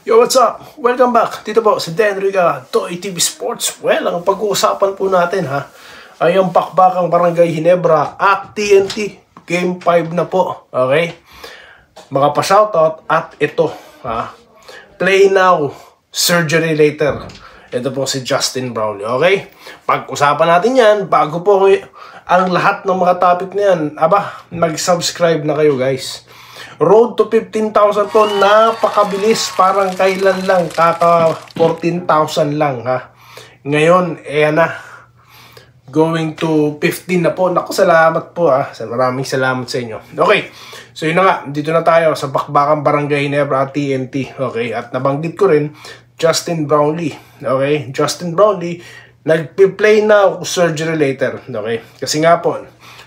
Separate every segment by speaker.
Speaker 1: Yo, what's up? Welcome back. Dito po si Dan Riga, Toy TV Sports. Well, ang pag-uusapan po natin ay ang Bakbakang Barangay Ginebra at TNT. Game 5 na po. Okay? Mga pa-shoutout at ito. Play now, surgery later. Ito po si Justin Brownlee. Okay? Pag-usapan natin yan, bago po ang lahat ng mga topic na yan, mag-subscribe na kayo guys. Road to 15,000 po, napakabilis, parang kailan lang, kaka 14,000 lang Ngayon, going to 15 na po. Naku, salamat po maraming salamat sa inyo. Okay, so yun na nga, dito na tayo sa Bakbakang Barangay Ginebra at TNT. Okay, at nabanggit ko rin, Justin Brownlee. Okay, Justin Brownlee, nag-play na surgery later. Okay, kasi nga po,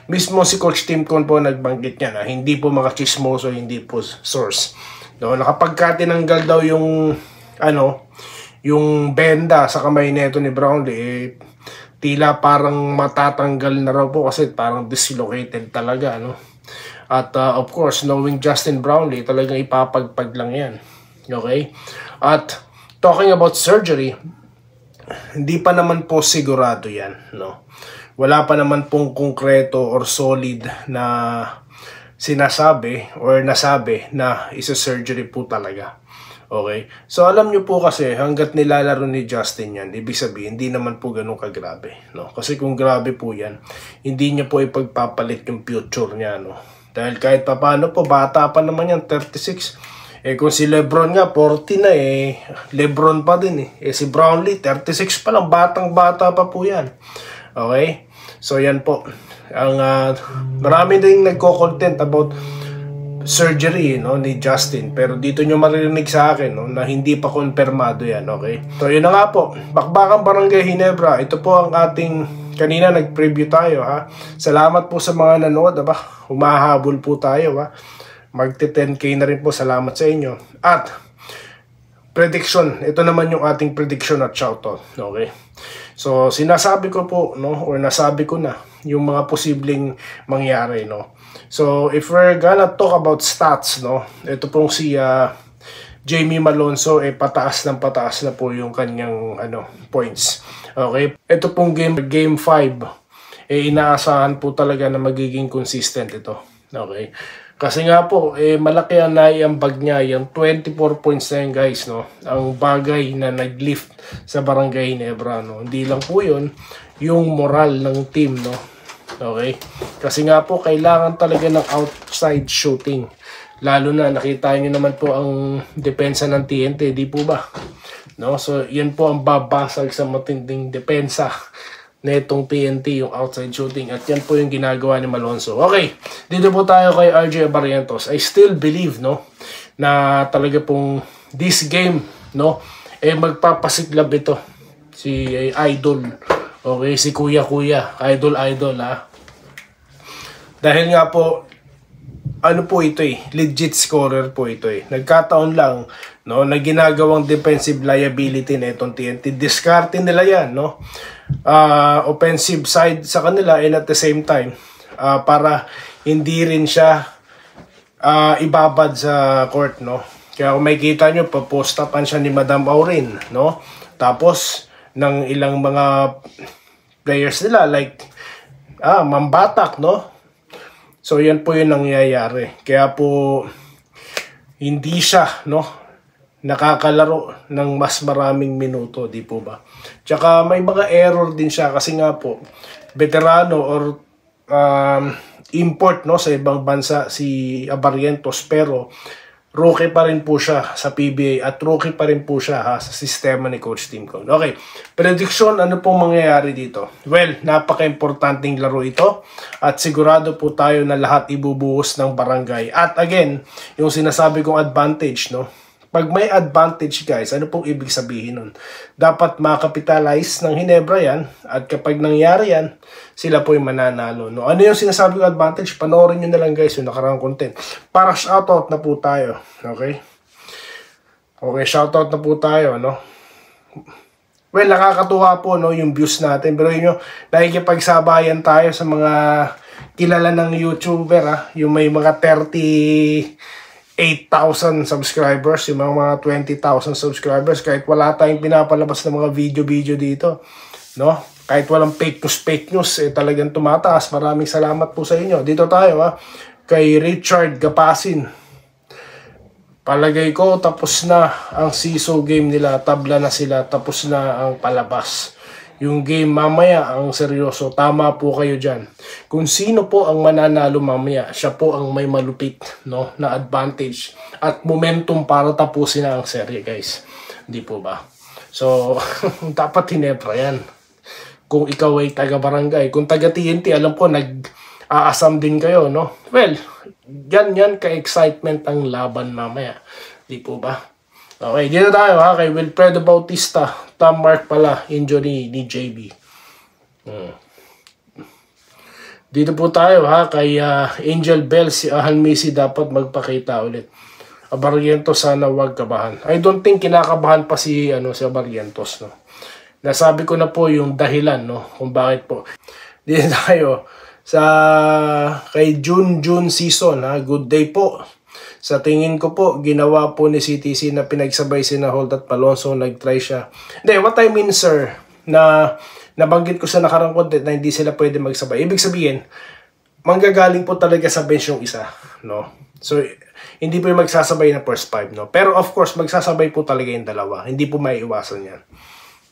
Speaker 1: mismo si Coach Tim Con po nagbanggit niya na hindi po mga chismoso, hindi po source. No, nakapagka tinanggal daw yung yung benda sa kamay nito ni Brownlee, tila parang matatanggal na raw po kasi parang dislocated talaga, At of course, knowing Justin Brownlee, talagang ipapagpag lang 'yan. Okay? At talking about surgery, hindi pa naman po sigurado 'yan, Wala pa naman pong konkreto or solid na sinasabi or nasabi na isa-surgery po talaga. Okay? So alam nyo po kasi hanggat nilalaro ni Justin yan, ibig sabihin hindi naman po ganun kagrabe. Kasi kung grabe po yan, hindi niya po ipagpapalit yung future niya. Dahil kahit paano po, bata pa naman yan, 36. Kung si Lebron nga, 40 na Lebron pa din si Brownlee, 36 pa lang, batang-bata pa po yan. Okay? So yan po, ang marami din nagko-content about surgery ni Justin, pero dito nyo maririnig sa akin na hindi pa konfirmado yan. Okay, so yun na nga po, Bakbakang Barangay Ginebra, ito po ang ating kanina nag-preview tayo Salamat po sa mga nanood, humahabol po tayo magti 10K na rin po, salamat sa inyo. At prediction, ito naman yung ating prediction at shoutout. Okay, so sinasabi ko po or nasabi ko na yung mga posibleng mangyari So if we're gonna talk about stats ito pong si Jamie Malonzo pataas na po yung kanyang points. Okay, ito pong game 5 inaasahan po talaga na magiging consistent ito. Okay, kasi nga po, malaki ang naiambag niya, yung 24 points na yun guys, ang bagay na nag-lift sa Barangay Ginebra, Hindi lang po yun, yung moral ng team, Okay? Kasi nga po, kailangan talaga ng outside shooting. Lalo na, nakita nyo naman po ang depensa ng TNT, di po ba? So, yan po ang babasag sa matinding depensa na itong TNT, yung outside shooting. At yan po yung ginagawa ni Malonzo. Okay, dito po tayo kay RJ Barrientos. I still believe, na talaga pong this game, magpapasiklab ito. Si Idol. Okay, si Kuya, Idol, Dahil nga po, po ito legit scorer po ito Nagkataon lang, na ginagawang defensive liability na itong TNT. Discarte nila yan, offensive side sa kanila and at the same time para hindi rin siya ibabad sa court, Kaya kung makikita nyo, papostapan siya ni Madam Aurin, Tapos ng ilang mga players nila like Mambatak, So yan po yung nangyayari. Kaya po hindi siya nakakalaro ng mas maraming minuto, di po ba? Tsaka may mga error din siya kasi nga po veterano or import sa ibang bansa si Barrientos, pero rookie pa rin po siya sa PBA at rookie pa rin po siya sa sistema ni Coach Tim Con. Okay, prediction, ano pong mangyayari dito? Well, napaka-importanting laro ito at sigurado po tayo na lahat ibubuhos ng barangay. At again, yung sinasabi kong advantage, pag may advantage guys, ano pong ibig sabihin nun? Dapat makapitalize ng Ginebra yan at kapag nangyari yan, sila po yung mananalo. Ano yung sinasabi kong advantage? Panoorin nyo na lang guys yung nakarang content. Para shoutout na po tayo. Okay? Okay, shoutout na po tayo. Well, nakakatuwa po yung views natin. Pero yun nakikipagsabayan tayo sa mga kilala ng YouTuber. Yung may mga 30 8,000 subscribers, yung mga 20,000 subscribers, kahit wala tayong pinapalabas ng mga video dito, no? Kahit walang fake news, talagang tumataas. Maraming salamat po sa inyo. Dito tayo, kay Richard Gapasin. Palagay ko, tapos na ang CISO game nila, tabla na sila, tapos na ang palabas. Yung game mamaya, ang seryoso, tama po kayo dyan. Kung sino po ang mananalo mamaya, siya po ang may malupit, no, na advantage at momentum para tapusin na ang serye, guys. Hindi po ba? So, dapat Ginebra yan. Kung ikaw ay taga-barangay, kung taga-TNT, alam ko, nag-aasam din kayo, no? Well, yan ka-excitement ang laban mamaya. Di po ba? Okay, dito tayo kay Wilfredo Bautista. Thumb mark pala, injury ni JB. Dito po tayo kay Angel Bell. Si Ahanmisi dapat magpakita ulit. Abarrientos sana wag kabahan. I don't think kinakabahan pa si Abarrientos, no. Nasabi ko na po yung dahilan, no, kung bakit po. Dito tayo sa kay June season, Good day po. Sa tingin ko po, ginawa po ni CTC na pinagsabay sina Holt at Palonzo, nag-try siya. Hindi, what I mean, sir, na nabanggit ko sa nakarang content na hindi sila pwede magsabay. Ibig sabihin, manggagaling po talaga sa bench yung isa, no? So, hindi po yung magsasabay na first five, no? Pero of course, magsasabay po talaga yung dalawa. Hindi po maiiwasan yan.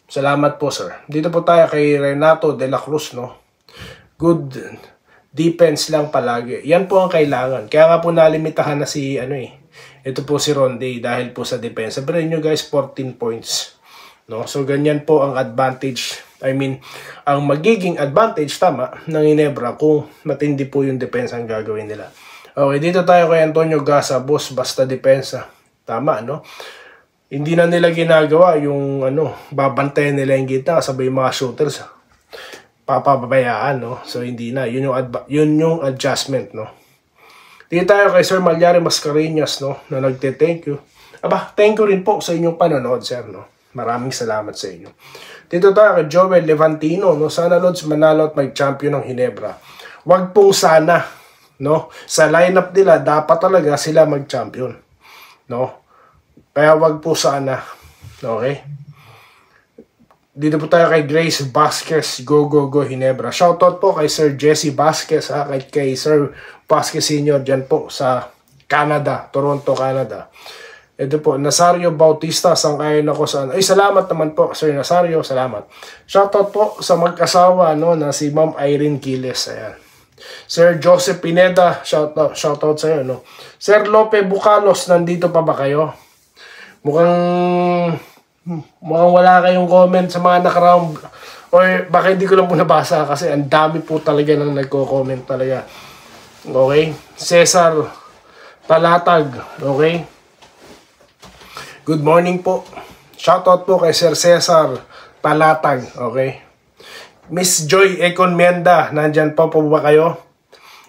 Speaker 1: Salamat po, sir. Dito po tayo kay Renato de la Cruz, no? Good defense lang palagi. Yan po ang kailangan. Kaya nga po nalimitahan na si ito po si Ronde dahil po sa defense. Sabihin nyo guys, 14 points. No? So ganyan po ang advantage. I mean, ang magiging advantage tama ng Ginebra kung matindi po yung defense ang gagawin nila. Okay, dito tayo kay Antonio Gasa, boss, basta depensa. Tama, no? Hindi na nila ginagawa yung babantayan nila yung gitna sabay mga shooters. Papabayaan, no? So hindi na, yun yung adjustment, no? Dito tayo kay Sir Malyari Mascareñas, no, na nagte-thank you. Aba, thank you rin po sa inyong panonood, sir, no? Maraming salamat sa inyo. Dito tayo kay Joel Levantino, no? Sana Lods manalo at mag-champion ng Ginebra. Wag pong sana, no? Sa lineup nila dapat talaga sila mag-champion, no? Kaya wag po sana. Okay? Dito po tayo kay Grace Vasquez, go Ginebra. Shoutout po kay Sir Jesse Vasquez, kay Sir Vasquez Sr. dyan po sa Canada, Toronto, Canada. Ito po, Nazario Bautista, sang-ayon ako sa ay, salamat naman po, Sir Nazario, salamat. Shoutout po sa mag-asawa, no, na si Ma'am Irene Quiles, ayan. Sir Joseph Pineda, shoutout sa iyo, no. Sir Lope Bucalos, nandito pa ba kayo? Mukhang wala kayong comment sa mga nakaraang or baka hindi ko lang po nabasa kasi ang dami po talaga nang nagko-comment talaga. Okay? Cesar Talatag. Okay? Good morning po. Shoutout po kay Sir Cesar Talatag. Okay? Miss Joy Econmenda, nandyan pa po ba kayo?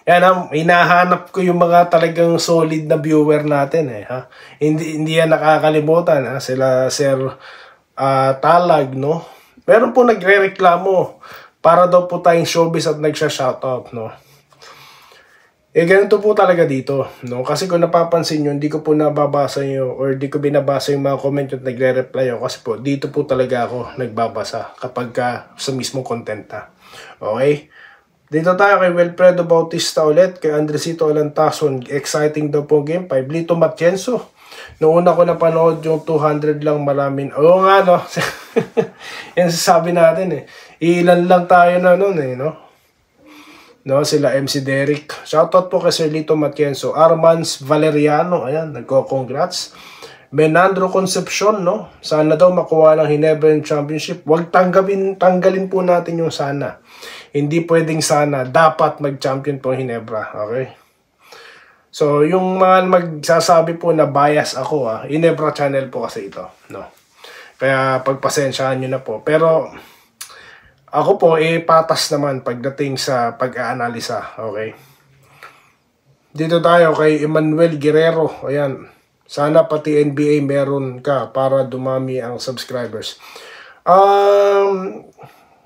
Speaker 1: Yan, hinahanap ko yung mga talagang solid na viewer natin Hindi yan nakakalimutan sila Sir Talag, no? Meron po nagre-reklamo para daw po tayong showbiz at nagsha-shoutout, no? Ganito po talaga dito, no? Kasi kung napapansin nyo, hindi ko po nababasa nyo or hindi ko binabasa yung mga comment at nagre-reply ako kasi po dito po talaga ako nagbabasa kapag sa mismong content Okay? Dito tayo kay Wilfredo Bautista ulit, kay Andresito Alantason, exciting daw po game 5. Lito Matienzo, noong una ko napanood yung 200 lang malamin. Oo nga, no? Yan sasabi natin Ilan lang tayo na noon no? No, sila MC Derek. Shoutout po kay Sir Lito Matienzo. Armans Valeriano, ayan, nagko-congrats. Menandro Concepcion, no? Sana daw makuha ng Ginebra Championship. Huwag tanggalin po natin yung sana. Hindi pwedeng sana. Dapat mag-champion po Ginebra. Okay? So, yung mga magsasabi po na bias ako, Ginebra channel po kasi ito. No? Kaya pagpasensyahan nyo na po. Pero, ako po, patas naman pagdating sa pag-aanalisa. Okay? Dito tayo kay Emmanuel Guerrero. Ayan. Sana pati NBA meron ka para dumami ang subscribers.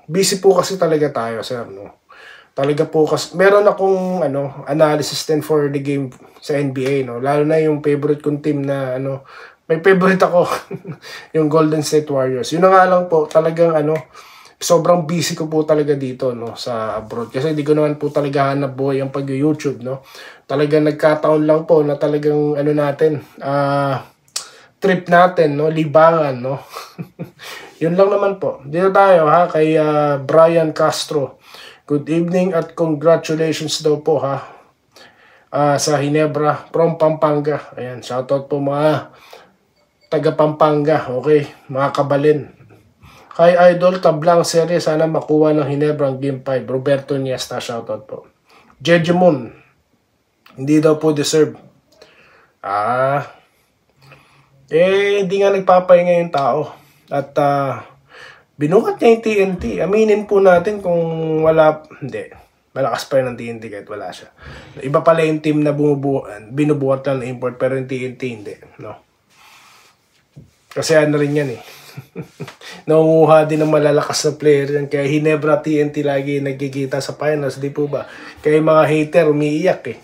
Speaker 1: Busy po kasi talaga tayo, sir, no? Talaga po kasi meron akong analysis din for the game sa NBA, no. Lalo na yung favorite kong team na may favorite ako yung Golden State Warriors. Yun na nga lang po, talagang sobrang busy ko po talaga dito, no, sa abroad. Kasi di ko naman po talaga hanap buhay ang pag-YouTube, no. Talagang nagkataon lang po na talagang trip natin, no, libangan, no. Yun lang naman po. Dito tayo ha kay Brian Castro. Good evening at congratulations daw po ha sa Ginebra from Pampanga. Ayan, shoutout po mga taga Pampanga. Okay, mga kabalin. Kay Idol Tablang Serie, sana makuha ng Ginebra ang Game 5. Roberto Niesta, shoutout po. Jejemon, hindi daw po deserve. Hindi nga nagpapahinga yung tao. At binukat niya yung TNT. Aminin po natin kung hindi. Malakas pa yun ng TNT kahit wala siya. Iba pala yung team na binubuhat lang na import, pero yung TNT hindi. No? Kasi rin yan eh. Nangunguha din ng malalakas na player yan. Kaya Ginebra TNT lagi nagkikita sa finals, di po ba? Kaya mga hater umiiyak eh.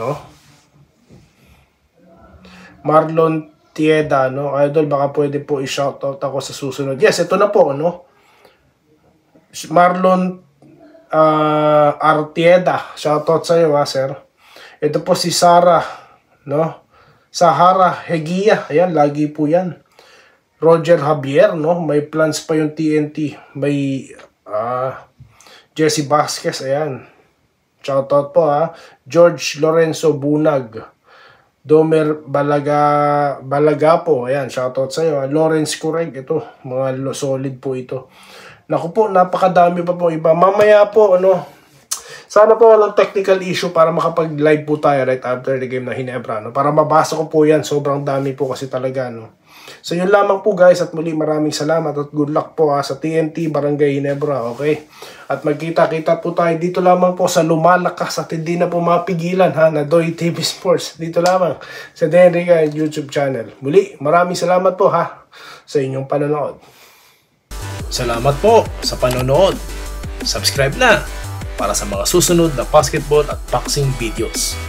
Speaker 1: No? Marlon Tieda, no? Idol, baka pwede po i-shoutout ako sa susunod. Yes, ito na po, no? Marlon Artieda, shoutout sa iyo, sir. Ito po si Sarah, no? Sahara Hegia, ayan, lagi po yan. Roger Javier, no? May plans pa yung TNT. May Jesse Vasquez, ayan. Shoutout po, ha. George Lorenzo Bunag. Domer Balaga po, ayan, shoutout sa iyo. Lawrence Correg, ito, mga solid po ito. Naku po, napakadami pa po iba. Mamaya po, sana po walang technical issue para makapag-live po tayo right after the game na Ginebra, no? Para mabasa ko po yan, sobrang dami po kasi talaga, no? So yun lamang po guys, at muli maraming salamat at good luck po sa TNT Barangay Ginebra, okay? At magkita-kita po tayo dito lamang po sa lumalakas at hindi na po mapigilan na Doy TV Sports. Dito lamang sa Denrica YouTube channel. Muli, maraming salamat po sa inyong panonood. Salamat po sa panonood. Subscribe na para sa mga susunod na basketball at boxing videos.